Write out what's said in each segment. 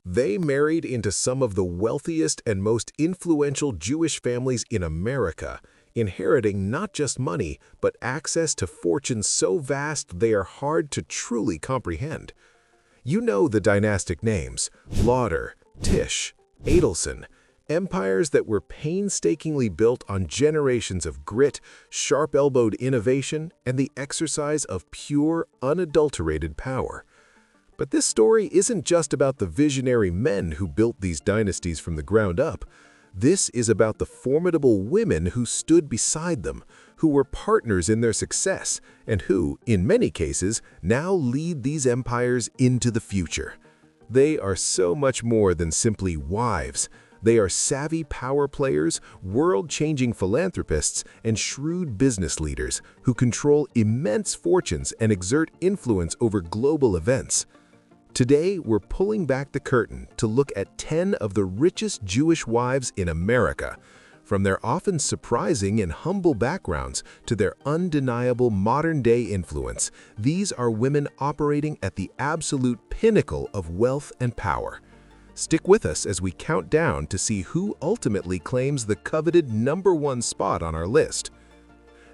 They married into some of the wealthiest and most influential Jewish families in America, inheriting not just money, but access to fortunes so vast they are hard to truly comprehend. You know the dynastic names: Lauder, Tish, Adelson, empires that were painstakingly built on generations of grit, sharp-elbowed innovation, and the exercise of pure, unadulterated power. But this story isn't just about the visionary men who built these dynasties from the ground up. This is about the formidable women who stood beside them, who were partners in their success, and who, in many cases, now lead these empires into the future. They are so much more than simply wives. They are savvy power players, world-changing philanthropists, and shrewd business leaders who control immense fortunes and exert influence over global events. Today, we're pulling back the curtain to look at 10 of the richest Jewish wives in America. From their often surprising and humble backgrounds to their undeniable modern-day influence, these are women operating at the absolute pinnacle of wealth and power. Stick with us as we count down to see who ultimately claims the coveted #1 spot on our list.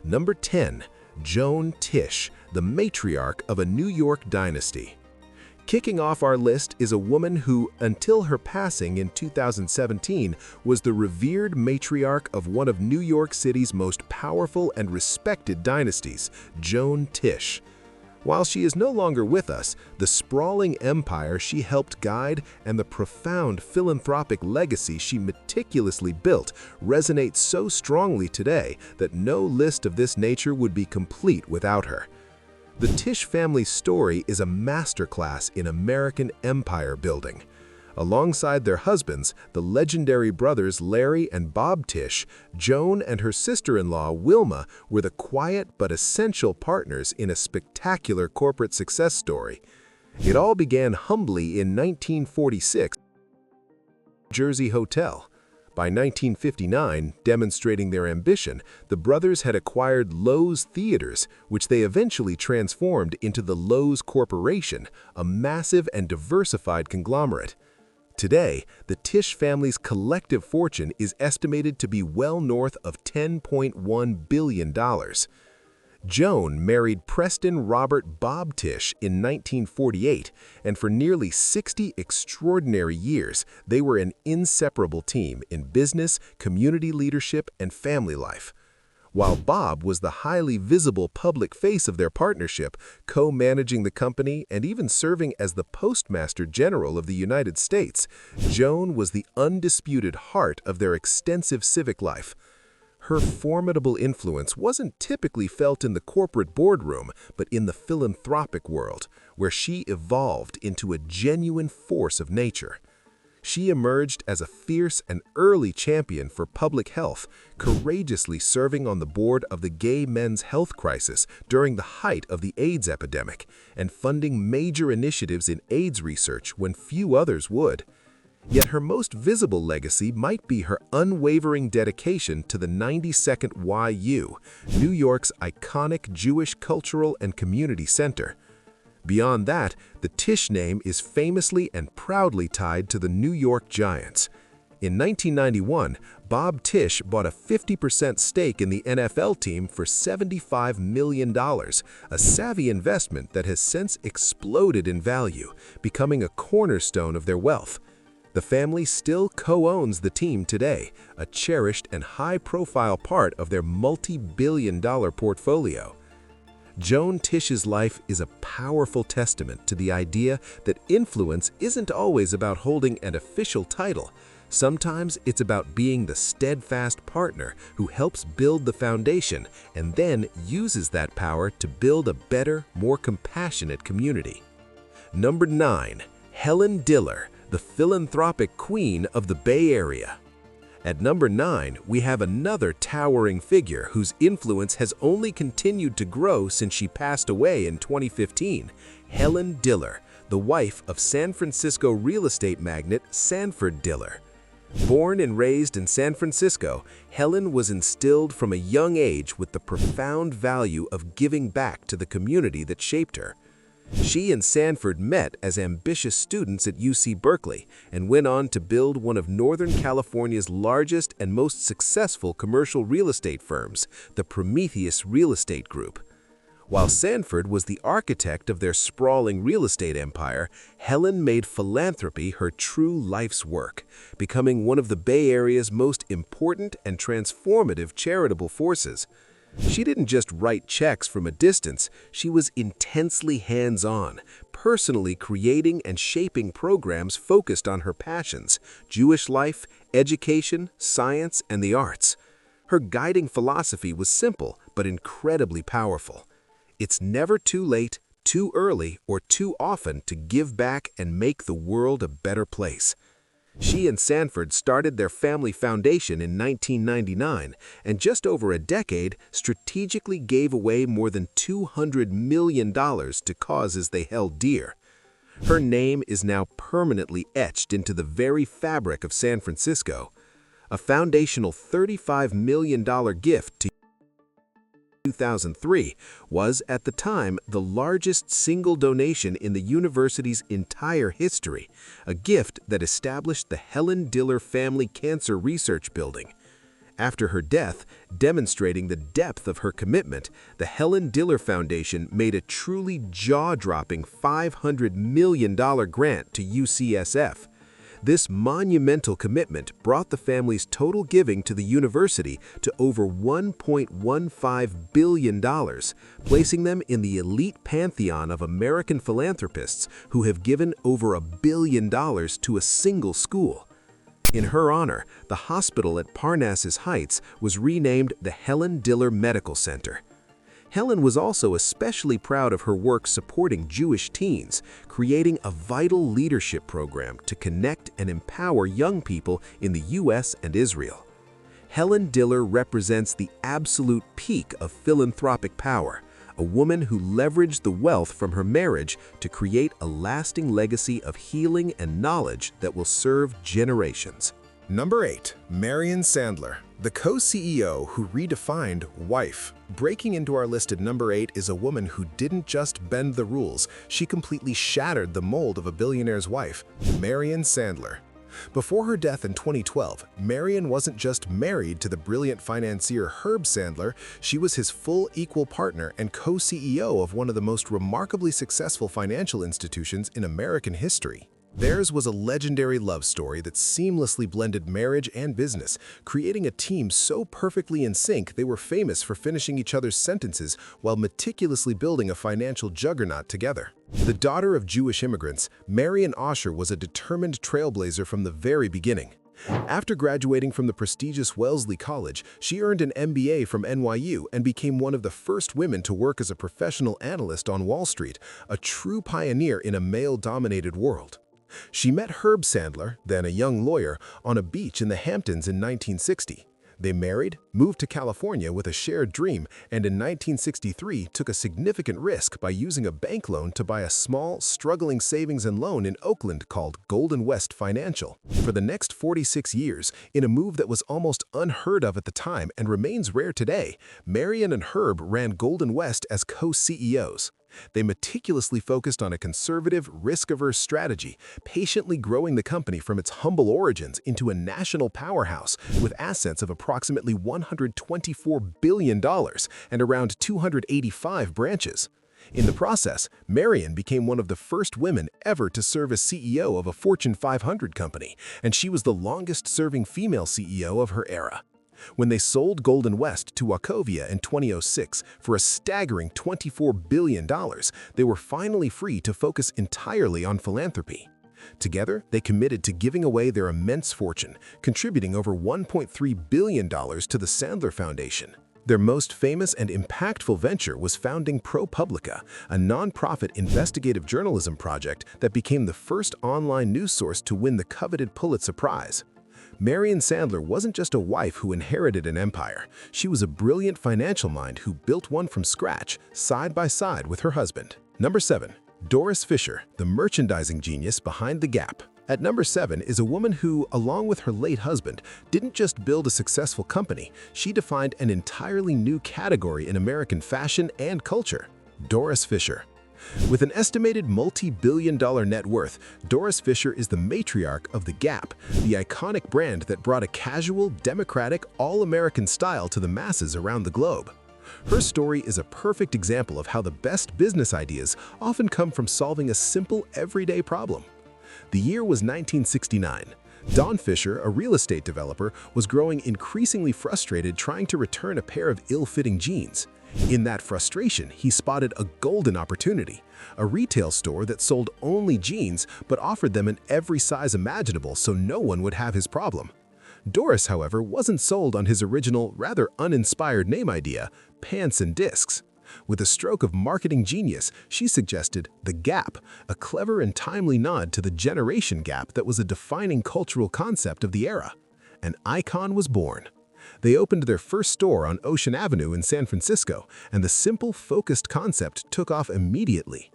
Number 10. Joan Tish, the matriarch of a New York dynasty. Kicking off our list is a woman who, until her passing in 2017, was the revered matriarch of one of New York City's most powerful and respected dynasties, Joan Tish. While she is no longer with us, the sprawling empire she helped guide and the profound philanthropic legacy she meticulously built resonate so strongly today that no list of this nature would be complete without her. The Tish family's story is a masterclass in American empire building. Alongside their husbands, the legendary brothers Larry and Bob Tish, Joan and her sister-in-law Wilma were the quiet but essential partners in a spectacular corporate success story. It all began humbly in 1946 at the Jersey Hotel. By 1959, demonstrating their ambition, the brothers had acquired Loews Theaters, which they eventually transformed into the Loews Corporation, a massive and diversified conglomerate. Today, the Tish family's collective fortune is estimated to be well north of $10.1 billion. Joan married Preston Robert Bob Tish in 1948, and for nearly 60 extraordinary years, they were an inseparable team in business, community leadership, and family life. While Bob was the highly visible public face of their partnership, co-managing the company and even serving as the Postmaster General of the United States, Joan was the undisputed heart of their extensive civic life. Her formidable influence wasn't typically felt in the corporate boardroom, but in the philanthropic world, where she evolved into a genuine force of nature. She emerged as a fierce and early champion for public health, courageously serving on the board of the gay men's health crisis during the height of the AIDS epidemic, and funding major initiatives in AIDS research when few others would. Yet her most visible legacy might be her unwavering dedication to the 92nd YU, New York's iconic Jewish cultural and community center. Beyond that, the Tish name is famously and proudly tied to the New York Giants. In 1991, Bob Tish bought a 50% stake in the NFL team for $75 million, a savvy investment that has since exploded in value, becoming a cornerstone of their wealth. The family still co-owns the team today, a cherished and high-profile part of their multi-billion-dollar portfolio. Joan Tish's life is a powerful testament to the idea that influence isn't always about holding an official title. Sometimes it's about being the steadfast partner who helps build the foundation and then uses that power to build a better, more compassionate community. Number 9. Helen Diller, the philanthropic queen of the Bay Area. At number 9, we have another towering figure whose influence has only continued to grow since she passed away in 2015, Helen Diller, the wife of San Francisco real estate magnate Sanford Diller. Born and raised in San Francisco, Helen was instilled from a young age with the profound value of giving back to the community that shaped her. She and Sanford met as ambitious students at UC Berkeley and went on to build one of Northern California's largest and most successful commercial real estate firms, the Prometheus Real Estate Group. While Sanford was the architect of their sprawling real estate empire, Helen made philanthropy her true life's work, becoming one of the Bay Area's most important and transformative charitable forces. She didn't just write checks from a distance, she was intensely hands-on, personally creating and shaping programs focused on her passions: Jewish life, education, science, and the arts. Her guiding philosophy was simple but incredibly powerful. It's never too late, too early, or too often to give back and make the world a better place. She and Sanford started their family foundation in 1999 and just over a decade strategically gave away more than $200 million to causes they held dear. Her name is now permanently etched into the very fabric of San Francisco. A foundational $35 million gift to 2003 was, at the time, the largest single donation in the university's entire history, a gift that established the Helen Diller Family Cancer Research Building. After her death, demonstrating the depth of her commitment, the Helen Diller Foundation made a truly jaw-dropping $500 million grant to UCSF. This monumental commitment brought the family's total giving to the university to over $1.15 billion, placing them in the elite pantheon of American philanthropists who have given over $1 billion to a single school. In her honor, the hospital at Parnassus Heights was renamed the Helen Diller Medical Center. Helen was also especially proud of her work supporting Jewish teens, creating a vital leadership program to connect and empower young people in the U.S. and Israel. Helen Diller represents the absolute peak of philanthropic power, a woman who leveraged the wealth from her marriage to create a lasting legacy of healing and knowledge that will serve generations. Number 8. Marian Sandler, the co-CEO who redefined wife. Breaking into our list at number 8 is a woman who didn't just bend the rules, she completely shattered the mold of a billionaire's wife, Marian Sandler. Before her death in 2012, Marian wasn't just married to the brilliant financier Herb Sandler, she was his full equal partner and co-CEO of one of the most remarkably successful financial institutions in American history. Theirs was a legendary love story that seamlessly blended marriage and business, creating a team so perfectly in sync they were famous for finishing each other's sentences while meticulously building a financial juggernaut together. The daughter of Jewish immigrants, Marian Osher was a determined trailblazer from the very beginning. After graduating from the prestigious Wellesley College, she earned an MBA from NYU and became one of the first women to work as a professional analyst on Wall Street, a true pioneer in a male-dominated world. She met Herb Sandler, then a young lawyer, on a beach in the Hamptons in 1960. They married, moved to California with a shared dream, and in 1963 took a significant risk by using a bank loan to buy a small, struggling savings and loan in Oakland called Golden West Financial. For the next 46 years, in a move that was almost unheard of at the time and remains rare today, Marian and Herb ran Golden West as co-CEOs. They meticulously focused on a conservative, risk-averse strategy, patiently growing the company from its humble origins into a national powerhouse with assets of approximately $124 billion and around 285 branches. In the process, Marian became one of the first women ever to serve as CEO of a Fortune 500 company, and she was the longest-serving female CEO of her era. When they sold Golden West to Wachovia in 2006 for a staggering $24 billion, they were finally free to focus entirely on philanthropy. Together, they committed to giving away their immense fortune, contributing over $1.3 billion to the Sandler Foundation. Their most famous and impactful venture was founding ProPublica, a nonprofit investigative journalism project that became the first online news source to win the coveted Pulitzer Prize. Marian Sandler wasn't just a wife who inherited an empire. She was a brilliant financial mind who built one from scratch, side by side with her husband. Number 7. Doris Fisher, the merchandising genius behind The Gap. At number 7 is a woman who, along with her late husband, didn't just build a successful company, she defined an entirely new category in American fashion and culture: Doris Fisher. With an estimated multi-billion-dollar net worth, Doris Fisher is the matriarch of The Gap, the iconic brand that brought a casual, democratic, all-American style to the masses around the globe. Her story is a perfect example of how the best business ideas often come from solving a simple, everyday problem. The year was 1969. Don Fisher, a real estate developer, was growing increasingly frustrated trying to return a pair of ill-fitting jeans. In that frustration, he spotted a golden opportunity, a retail store that sold only jeans but offered them in every size imaginable so no one would have his problem. Doris, however, wasn't sold on his original, rather uninspired name idea, pants and discs. With a stroke of marketing genius, she suggested The Gap, a clever and timely nod to the generation gap that was a defining cultural concept of the era. An icon was born. They opened their first store on Ocean Avenue in San Francisco, and the simple, focused concept took off immediately.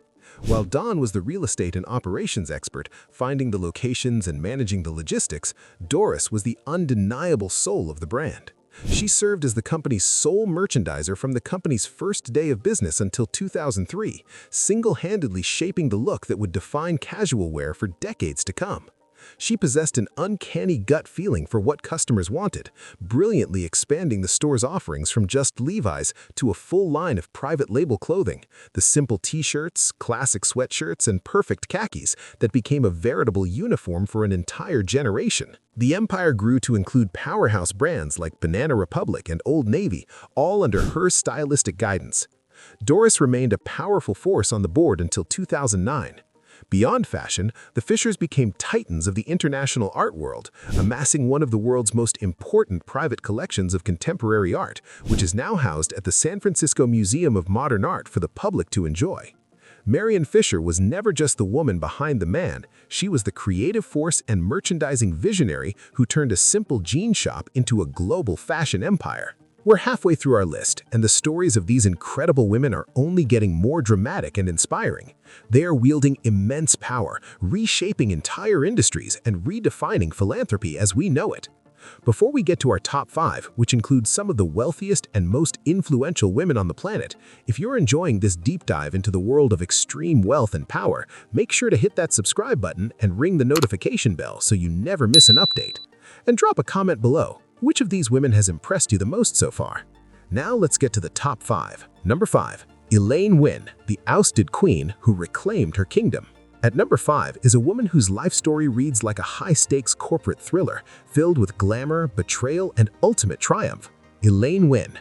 While Don was the real estate and operations expert, finding the locations and managing the logistics, Doris was the undeniable soul of the brand. She served as the company's sole merchandiser from the company's first day of business until 2003, single-handedly shaping the look that would define casual wear for decades to come. She possessed an uncanny gut feeling for what customers wanted, brilliantly expanding the store's offerings from just Levi's to a full line of private label clothing, the simple t-shirts, classic sweatshirts, and perfect khakis that became a veritable uniform for an entire generation. The empire grew to include powerhouse brands like Banana Republic and Old Navy, all under her stylistic guidance. Doris remained a powerful force on the board until 2009. Beyond fashion, the Fishers became titans of the international art world, amassing one of the world's most important private collections of contemporary art, which is now housed at the San Francisco Museum of Modern Art for the public to enjoy. Marion Fisher was never just the woman behind the man, she was the creative force and merchandising visionary who turned a simple jean shop into a global fashion empire. We're halfway through our list, and the stories of these incredible women are only getting more dramatic and inspiring. They are wielding immense power, reshaping entire industries, and redefining philanthropy as we know it. Before we get to our top 5, which includes some of the wealthiest and most influential women on the planet, if you're enjoying this deep dive into the world of extreme wealth and power, make sure to hit that subscribe button and ring the notification bell so you never miss an update. And drop a comment below. Which of these women has impressed you the most so far? Now let's get to the top 5. Number 5. Elaine Wynn, the ousted queen who reclaimed her kingdom. At number 5 is a woman whose life story reads like a high-stakes corporate thriller, filled with glamour, betrayal, and ultimate triumph. Elaine Wynn.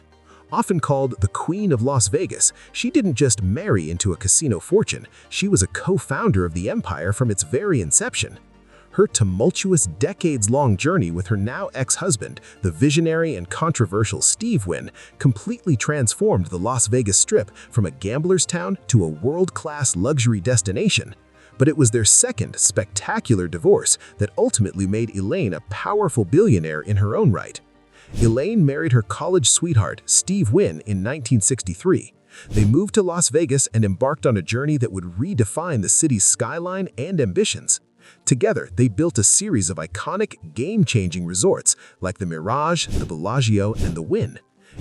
Often called the Queen of Las Vegas, she didn't just marry into a casino fortune, she was a co-founder of the empire from its very inception. Her tumultuous, decades-long journey with her now ex-husband, the visionary and controversial Steve Wynn, completely transformed the Las Vegas Strip from a gambler's town to a world-class luxury destination. But it was their second, spectacular divorce that ultimately made Elaine a powerful billionaire in her own right. Elaine married her college sweetheart, Steve Wynn, in 1963. They moved to Las Vegas and embarked on a journey that would redefine the city's skyline and ambitions. Together, they built a series of iconic, game-changing resorts like the Mirage, the Bellagio, and the Wynn.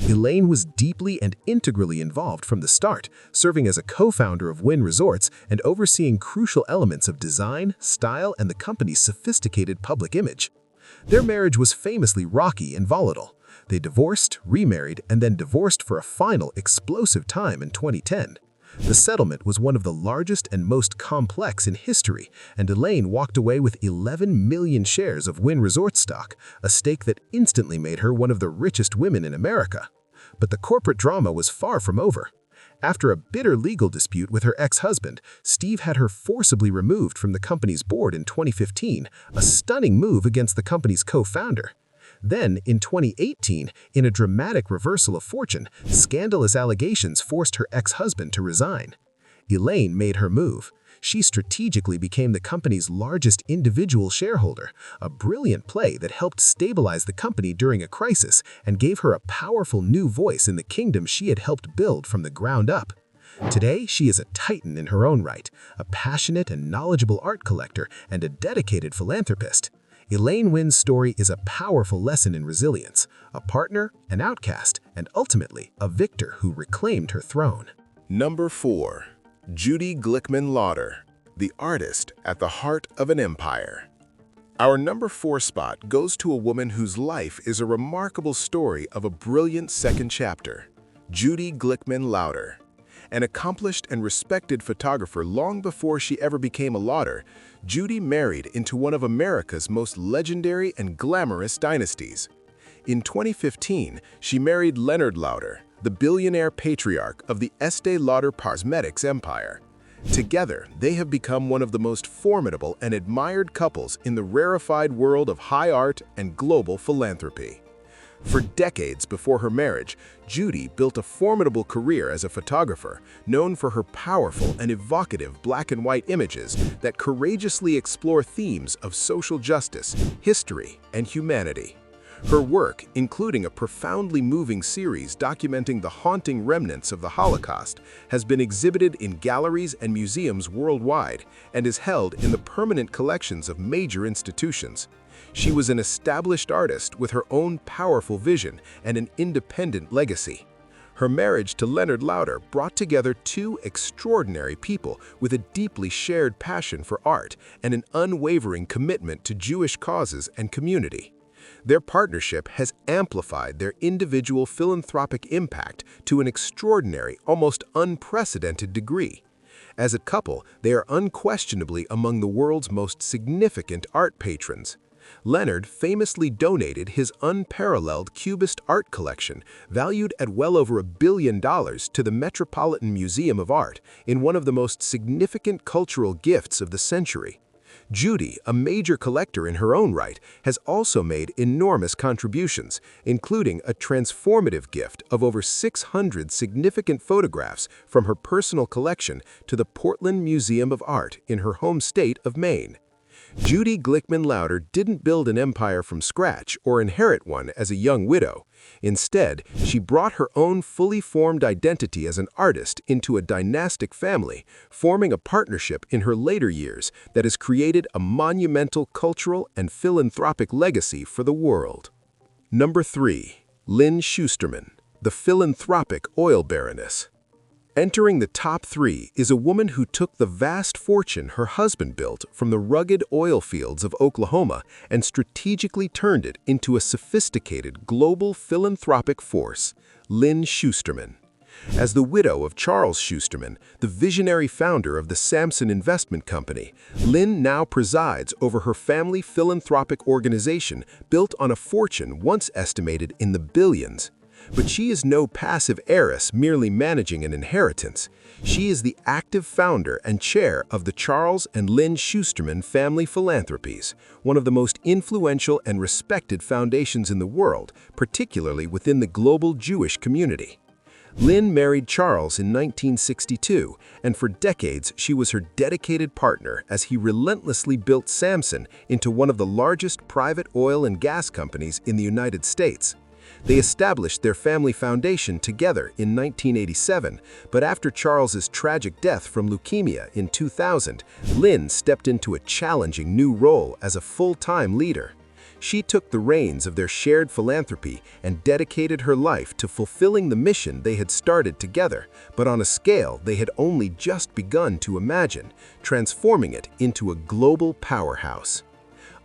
Elaine was deeply and integrally involved from the start, serving as a co-founder of Wynn Resorts and overseeing crucial elements of design, style, and the company's sophisticated public image. Their marriage was famously rocky and volatile. They divorced, remarried, and then divorced for a final, explosive time in 2010. The settlement was one of the largest and most complex in history, and Elaine walked away with 11 million shares of Wynn Resort stock, a stake that instantly made her one of the richest women in America. But the corporate drama was far from over. After a bitter legal dispute with her ex-husband, Steve had her forcibly removed from the company's board in 2015, a stunning move against the company's co-founder. Then, in 2018, in a dramatic reversal of fortune, scandalous allegations forced her ex-husband to resign. Elaine made her move. She strategically became the company's largest individual shareholder, a brilliant play that helped stabilize the company during a crisis and gave her a powerful new voice in the kingdom she had helped build from the ground up. Today, she is a titan in her own right, a passionate and knowledgeable art collector, and a dedicated philanthropist. Elaine Wynn's story is a powerful lesson in resilience, a partner, an outcast, and ultimately a victor who reclaimed her throne. Number 4. Judy Glickman Lauder, the artist at the heart of an empire. Our number 4 spot goes to a woman whose life is a remarkable story of a brilliant second chapter, Judy Glickman Lauder. An accomplished and respected photographer long before she ever became a Lauder, Judy married into one of America's most legendary and glamorous dynasties. In 2015, she married Leonard Lauder, the billionaire patriarch of the Estée Lauder cosmetics empire. Together, they have become one of the most formidable and admired couples in the rarefied world of high art and global philanthropy. For decades before her marriage, Judy built a formidable career as a photographer, known for her powerful and evocative black and white images that courageously explore themes of social justice, history, and humanity. Her work, including a profoundly moving series documenting the haunting remnants of the Holocaust, has been exhibited in galleries and museums worldwide and is held in the permanent collections of major institutions. She was an established artist with her own powerful vision and an independent legacy. Her marriage to Leonard Lauder brought together two extraordinary people with a deeply shared passion for art and an unwavering commitment to Jewish causes and community. Their partnership has amplified their individual philanthropic impact to an extraordinary, almost unprecedented degree. As a couple, they are unquestionably among the world's most significant art patrons. Leonard famously donated his unparalleled Cubist art collection, valued at well over $1 billion, to the Metropolitan Museum of Art in one of the most significant cultural gifts of the century. Judy, a major collector in her own right, has also made enormous contributions, including a transformative gift of over 600 significant photographs from her personal collection to the Portland Museum of Art in her home state of Maine. Judy Glickman Lauder didn't build an empire from scratch or inherit one as a young widow. Instead, she brought her own fully formed identity as an artist into a dynastic family, forming a partnership in her later years that has created a monumental cultural and philanthropic legacy for the world. Number 3. Lynn Schusterman, the philanthropic oil baroness. Entering the top 3 is a woman who took the vast fortune her husband built from the rugged oil fields of Oklahoma and strategically turned it into a sophisticated global philanthropic force, Lynn Schusterman. As the widow of Charles Schusterman, the visionary founder of the Samson Investment Company, Lynn now presides over her family philanthropic organization built on a fortune once estimated in the billions. But she is no passive heiress merely managing an inheritance. She is the active founder and chair of the Charles and Lynn Schusterman Family Philanthropies, one of the most influential and respected foundations in the world, particularly within the global Jewish community. Lynn married Charles in 1962, and for decades she was her dedicated partner as he relentlessly built Samson into one of the largest private oil and gas companies in the United States. They established their family foundation together in 1987, but after Charles's tragic death from leukemia in 2000, Lynn stepped into a challenging new role as a full-time leader. She took the reins of their shared philanthropy and dedicated her life to fulfilling the mission they had started together, but on a scale they had only just begun to imagine, transforming it into a global powerhouse.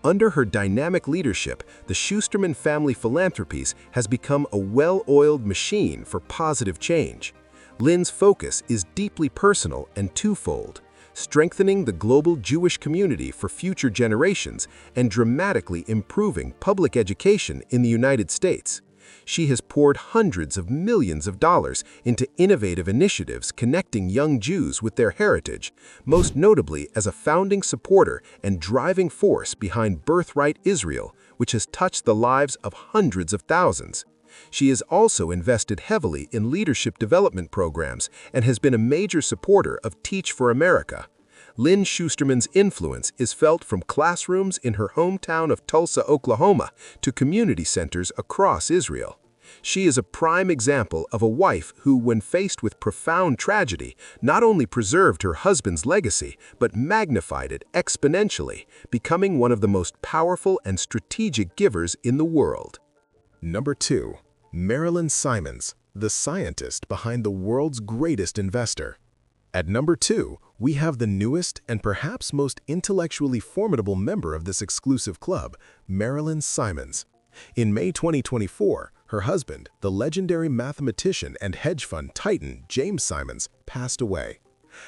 Under her dynamic leadership, the Schusterman Family Philanthropies has become a well-oiled machine for positive change. Lynn's focus is deeply personal and twofold: strengthening the global Jewish community for future generations and dramatically improving public education in the United States. She has poured hundreds of millions of dollars into innovative initiatives connecting young Jews with their heritage, most notably as a founding supporter and driving force behind Birthright Israel, which has touched the lives of hundreds of thousands. She has also invested heavily in leadership development programs and has been a major supporter of Teach for America. Lynn Schusterman's influence is felt from classrooms in her hometown of Tulsa, Oklahoma, to community centers across Israel. She is a prime example of a wife who, when faced with profound tragedy, not only preserved her husband's legacy, but magnified it exponentially, becoming one of the most powerful and strategic givers in the world. Number 2. Marilyn Simons, the scientist behind the world's greatest investor. At number 2, we have the newest and perhaps most intellectually formidable member of this exclusive club, Marilyn Simons. In May 2024, her husband, the legendary mathematician and hedge fund titan James Simons, passed away.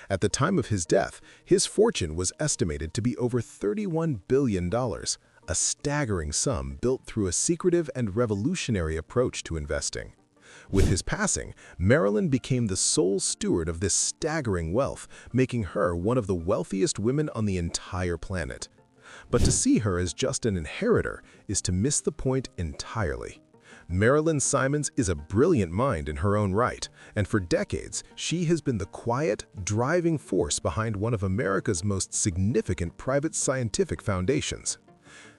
At the time of his death, his fortune was estimated to be over $31 billion, a staggering sum built through a secretive and revolutionary approach to investing. With his passing, Marilyn became the sole steward of this staggering wealth, making her one of the wealthiest women on the entire planet. But to see her as just an inheritor is to miss the point entirely. Marilyn Simons is a brilliant mind in her own right, and for decades, she has been the quiet, driving force behind one of America's most significant private scientific foundations.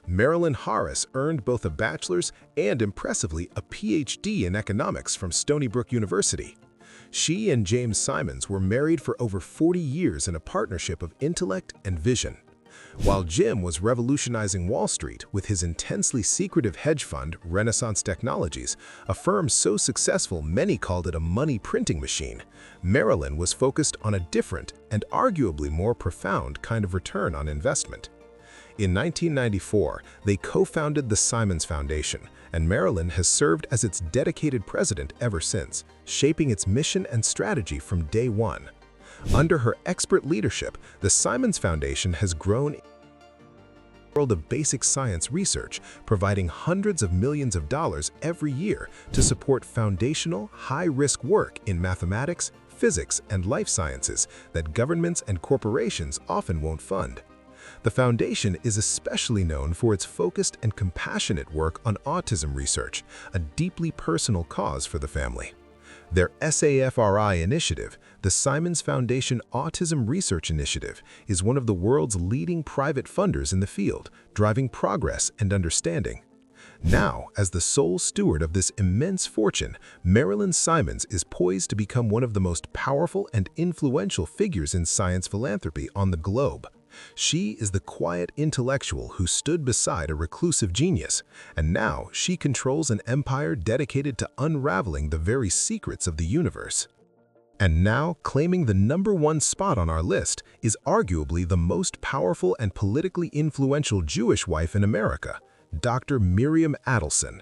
Marilyn Harris earned both a bachelor's and, impressively, a PhD in economics from Stony Brook University. She and James Simons were married for over 40 years in a partnership of intellect and vision. While Jim was revolutionizing Wall Street with his intensely secretive hedge fund, Renaissance Technologies, a firm so successful many called it a money printing machine, Marilyn was focused on a different and arguably more profound kind of return on investment. In 1994, they co-founded the Simons Foundation, and Marilyn has served as its dedicated president ever since, shaping its mission and strategy from day one. Under her expert leadership, the Simons Foundation has grown in the world of basic science research, providing hundreds of millions of dollars every year to support foundational, high-risk work in mathematics, physics, and life sciences that governments and corporations often won't fund. The foundation is especially known for its focused and compassionate work on autism research, a deeply personal cause for the family. Their SAFRI initiative, the Simons Foundation Autism Research Initiative, is one of the world's leading private funders in the field, driving progress and understanding. Now, as the sole steward of this immense fortune, Marilyn Simons is poised to become one of the most powerful and influential figures in science philanthropy on the globe. She is the quiet intellectual who stood beside a reclusive genius, and now she controls an empire dedicated to unraveling the very secrets of the universe. And now, claiming the #1 spot on our list is arguably the most powerful and politically influential Jewish wife in America, Dr. Miriam Adelson.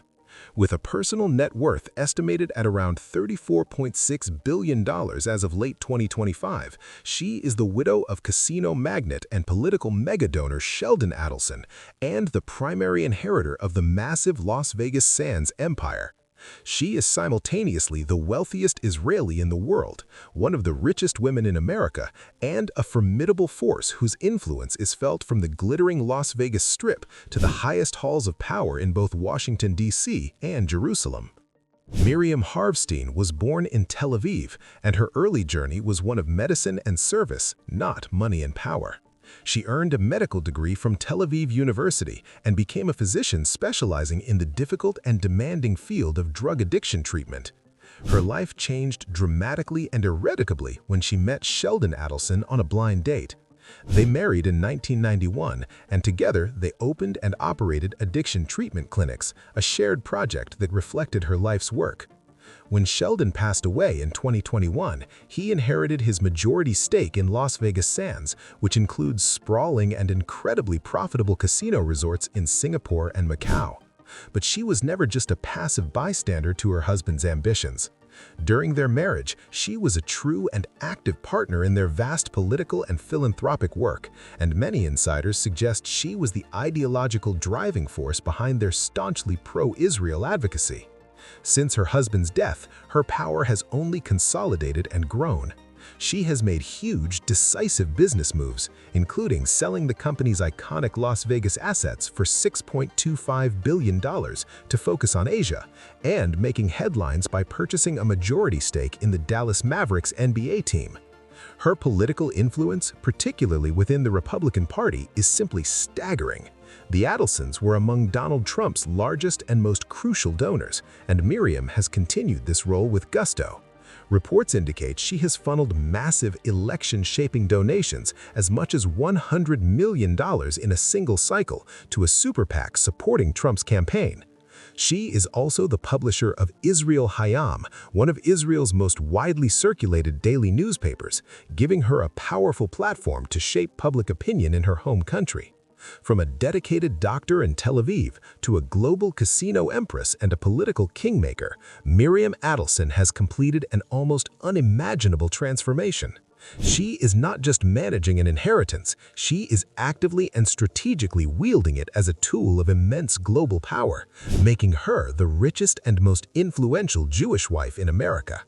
With a personal net worth estimated at around $34.6 billion as of late 2025, she is the widow of casino magnate and political megadonor Sheldon Adelson and the primary inheritor of the massive Las Vegas Sands empire. She is simultaneously the wealthiest Israeli in the world, one of the richest women in America, and a formidable force whose influence is felt from the glittering Las Vegas Strip to the highest halls of power in both Washington, D.C. and Jerusalem. Miriam Harvstein was born in Tel Aviv, and her early journey was one of medicine and service, not money and power. She earned a medical degree from Tel Aviv University and became a physician specializing in the difficult and demanding field of drug addiction treatment. Her life changed dramatically and irrevocably when she met Sheldon Adelson on a blind date. They married in 1991, and together they opened and operated addiction treatment clinics, a shared project that reflected her life's work. When Sheldon passed away in 2021, he inherited his majority stake in Las Vegas Sands, which includes sprawling and incredibly profitable casino resorts in Singapore and Macau. But she was never just a passive bystander to her husband's ambitions. During their marriage, she was a true and active partner in their vast political and philanthropic work, and many insiders suggest she was the ideological driving force behind their staunchly pro-Israel advocacy. Since her husband's death, her power has only consolidated and grown. She has made huge, decisive business moves, including selling the company's iconic Las Vegas assets for $6.25 billion to focus on Asia, and making headlines by purchasing a majority stake in the Dallas Mavericks NBA team. Her political influence, particularly within the Republican Party, is simply staggering. The Adelsons were among Donald Trump's largest and most crucial donors, and Miriam has continued this role with gusto. Reports indicate she has funneled massive election-shaping donations, as much as $100 million in a single cycle, to a super PAC supporting Trump's campaign. She is also the publisher of Israel Hayam, one of Israel's most widely circulated daily newspapers, giving her a powerful platform to shape public opinion in her home country. From a dedicated doctor in Tel Aviv to a global casino empress and a political kingmaker, Miriam Adelson has completed an almost unimaginable transformation. She is not just managing an inheritance, she is actively and strategically wielding it as a tool of immense global power, making her the richest and most influential Jewish wife in America.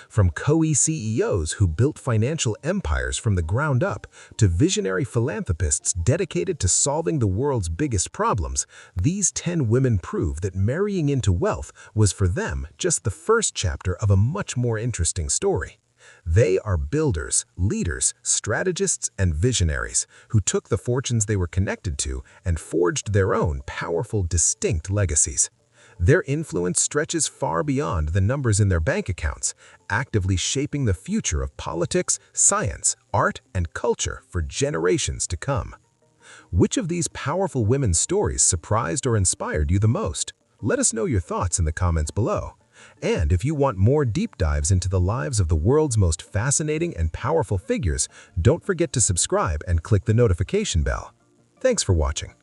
From CEOs who built financial empires from the ground up to visionary philanthropists dedicated to solving the world's biggest problems, these 10 women prove that marrying into wealth was for them just the first chapter of a much more interesting story. They are builders, leaders, strategists, and visionaries who took the fortunes they were connected to and forged their own powerful, distinct legacies. Their influence stretches far beyond the numbers in their bank accounts, actively shaping the future of politics, science, art, and culture for generations to come. Which of these powerful women's stories surprised or inspired you the most? Let us know your thoughts in the comments below. And if you want more deep dives into the lives of the world's most fascinating and powerful figures, don't forget to subscribe and click the notification bell. Thanks for watching.